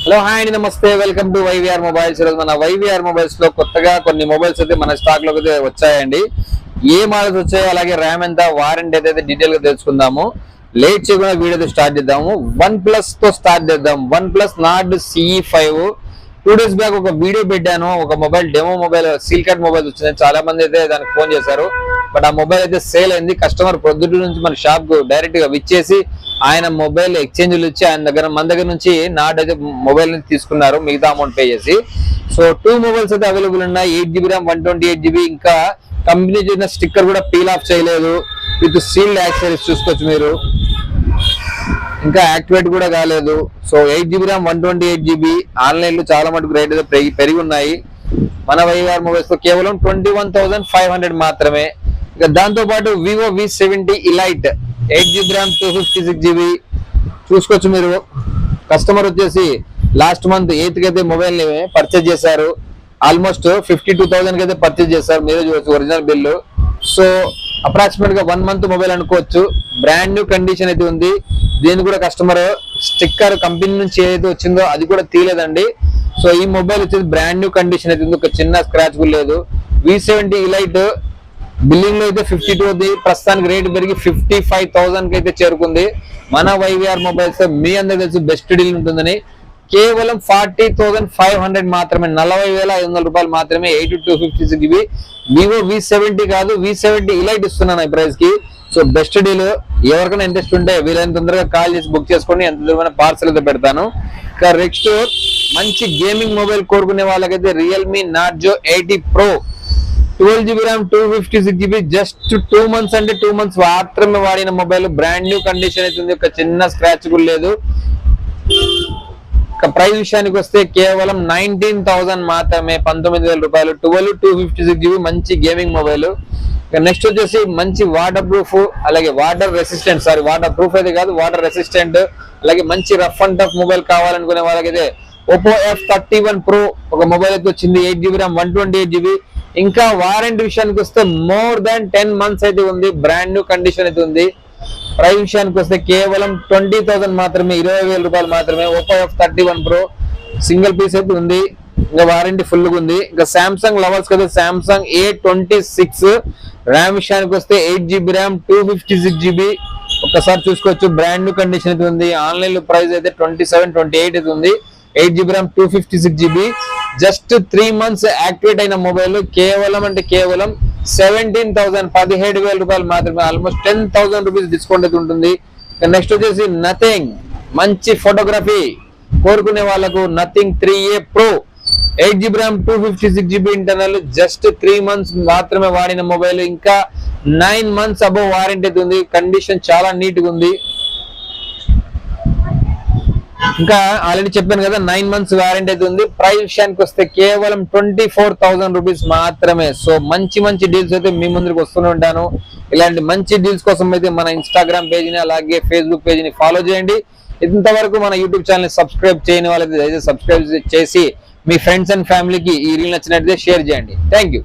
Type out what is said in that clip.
Hello hi అండి, నమస్తే. Welcome to YVR mobiles. ఈరోజు మన వైవిఆర్ మొబైల్స్ లో కొత్తగా కొన్ని మొబైల్స్ అయితే మన స్టాక్ లోకి అయితే వచ్చాయండి. ఏ మోడల్స్ వచ్చాయో అలాగే ర్యామ్ ఎంత, వారంటీ అయితే డీటెయిల్ గా తెలుసుకుందాము. లేట్ చేయకుండా వీడియో స్టార్ట్ చేద్దాము. OnePlus తో స్టార్ట్ చేద్దాం. OnePlus Nord CE5 2 days back ఒక వీడియో పెట్టాను. ఒక mobile demo mobile seal card mobile వచ్చింది. చాలా మంది అయితే దానికి ఫోన్ చేశారు. బట్ ఆ మొబైల్ అయితే సేల్ అయింది. కస్టమర్ ప్రొద్దుటి నుంచి మన షాప్ కు డైరెక్ట్ గా విచ్చేసి ఆయన మొబైల్ ఎక్స్చేంజ్లు ఇచ్చి మన దగ్గర నుంచి నాట్ అయితే మొబైల్ ని తీసుకున్నారు, మిగతా అమౌంట్ పే చేసి. సో 2 మొబైల్స్ అయితే అవైలబుల్ ఉన్నాయి. 8GB RAM, 128GB. ఇంకా కంపెనీ చేసిన స్టిక్కర్ కూడా పీల్ ఆఫ్ చేయలేదు. విత్ సీల్డ్ యాక్సెసరీస్ చూసుకోవచ్చు మీరు. ఇంకా యాక్టివేట్ కూడా కాలేదు. So 8GB RAM, 128GB. Online లో చాలా మటుకు రేట్ అయితే పెరిగి ఉన్నాయి. మన వైఆర్ మొబైల్స్ లో కేవలం 21,500 మాత్రమే. ఇక దాంతో పాటు Vivo V70 Elite 8GB RAM, 256GB చూసుకోవచ్చు మీరు. కస్టమర్ వచ్చేసి లాస్ట్ మంత్ 8th అయితే మొబైల్ ని పర్చేజ్ చేశారు. ఆల్మోస్ట్ 52,000 కి అయితే పర్చేజ్ చేశారు. మీరే చూడొచ్చు ఒరిజినల్ బిల్లు. సో అప్రాక్సిమేట్ గా 1 month మొబైల్ అనుకోవచ్చు. బ్రాండ్ న్యూ కండిషన్ అయితే ఉంది. దీన్ని కూడా కస్టమర్ స్టిక్కర్ కంపెనీ నుంచి ఏదైతే వచ్చిందో అది కూడా తీయలేదండి. సో ఈ మొబైల్ వచ్చేసి బ్రాండ్ న్యూ కండిషన్ అయితే ఉంది. ఒక చిన్న స్క్రాచ్ కూడా లేదు. V70 Elite బిల్లింగ్ లో అయితే 52 ఉంది. ప్రస్తుతానికి రేట్ పెరిగి 55,000 కి అయితే చేరుకుంది. మన వైవిఆర్ మొబైల్స్ మీ అందరికి తెలిసి బెస్ట్ డీల్ ఉంటుందని కేవలం 40,500 మాత్రమే, 40,500 రూపాయలు మాత్రమే. 8/256GB వివో V70 కాదు, V70 Elite ఇస్తున్నాను ఈ ప్రైస్ కి. So best deal. ఎవరికైనా ఇంట్రెస్ట్ ఉంటే వీలైన తొందరగా కాల్ చేసి బుక్ చేసుకోండి. ఎంత దూరమైన పార్సల్ అయితే పెడతాను. ఇంకా నెక్స్ట్ మంచి గేమింగ్ మొబైల్ కోరుకునే వాళ్ళకైతే Realme Narzo 80 Pro 12GB RAM, 256GB. Just 2 months అంటే 2 months మాత్రమే వాడిన మొబైల్. బ్రాండ్ న్యూ కండిషన్ అయితే ఉంది. ఒక చిన్న స్క్రాచ్ కూడా లేదు. ప్రైస్ విషయానికి వస్తే కేవలం 19,000 మాత్రమే, 19,000 రూపాయలు. 256GB మంచి గేమింగ్ మొబైల్. నెక్స్ట్ వచ్చేసి మంచి వాటర్ ప్రూఫ్ అలాగే వాటర్ రెసిస్టెంట్, వాటర్ ప్రూఫ్ అయితే కాదు, వాటర్ రెసిస్టెంట్ అలాగే మంచి రఫ్ అండ్ టఫ్ మొబైల్ కావాలనుకునే వాళ్ళకైతే Oppo F31 Pro ఒక మొబైల్ అయితే వచ్చింది. 8GB RAM, 128GB. ఇంకా వారంటీ విషయానికి వస్తే మోర్ దాన్ 10 months అయితే ఉంది. బ్రాండ్ న్యూ కండిషన్ అయితే ఉంది. ప్రైస్ విషయానికి వస్తే కేవలం 20,000 మాత్రమే, 20,000 రూపాయలు మాత్రమే. Oppo F31 Pro single piece అయితే ఉంది. ఇంకా వారంటీ ఫుల్ గా ఉంది. ఇంకా సామ్సంగ్ లవర్స్ కదా, సామ్సంగ్ A26 ర్యామ్ విషయానికి వస్తే 8GB ర్యామ్, 256GB. ఒక్కసారి చూసుకోవచ్చు. బ్రాండ్ న్యూ కండిషన్ అయితే ఉంది. ఆన్లైన్ లో ప్రైస్ అయితే 27-28 అయితే ఉంది. 8GB RAM, 256GB. Just 3 months activate అయిన మొబైల్ కేవలం 17,000, 17,000 రూపాయలు మాత్రమే. ఆల్మోస్ట్ 10,000 రూపీస్ డిస్కౌంట్ అయితే ఉంటుంది. నెక్స్ట్ వచ్చేసి నథింగ్ మంచి ఫోటోగ్రఫీ కోరుకునే వాళ్ళకు nothing 3A Pro 8GB RAM, 256GB internal. Just 3 months మాత్రమే వాడిన మొబైల్. ఇంకా 9 months అబౌవ్ వారంటీ అయితే ఉంది. కండిషన్ చాలా నీట్ గా ఉంది. ఇంకా ఆల్రెడీ చెప్పాను కదా, 9 months వారంటీ అయితే ఉంది. ప్రైస్ విషయానికి వస్తే కేవలం 24,000 రూపీస్ మాత్రమే. సో మంచి డీల్స్ అయితే మీ ముందుకు వస్తూనే ఉంటాను. ఇలాంటి మంచి డీల్స్ కోసం అయితే మన ఇన్స్టాగ్రామ్ పేజీని అలాగే ఫేస్బుక్ పేజీని ఫాలో చేయండి. ఇంతవరకు మన యూట్యూబ్ ఛానల్ సబ్స్క్రైబ్ చేయని వాళ్ళైతే దయచేసి సబ్స్క్రైబ్ చేసి మీ ఫ్రెండ్స్ అండ్ ఫ్యామిలీకి ఈ రీల్ నచ్చినట్లయితే షేర్ చేయండి. Thank you.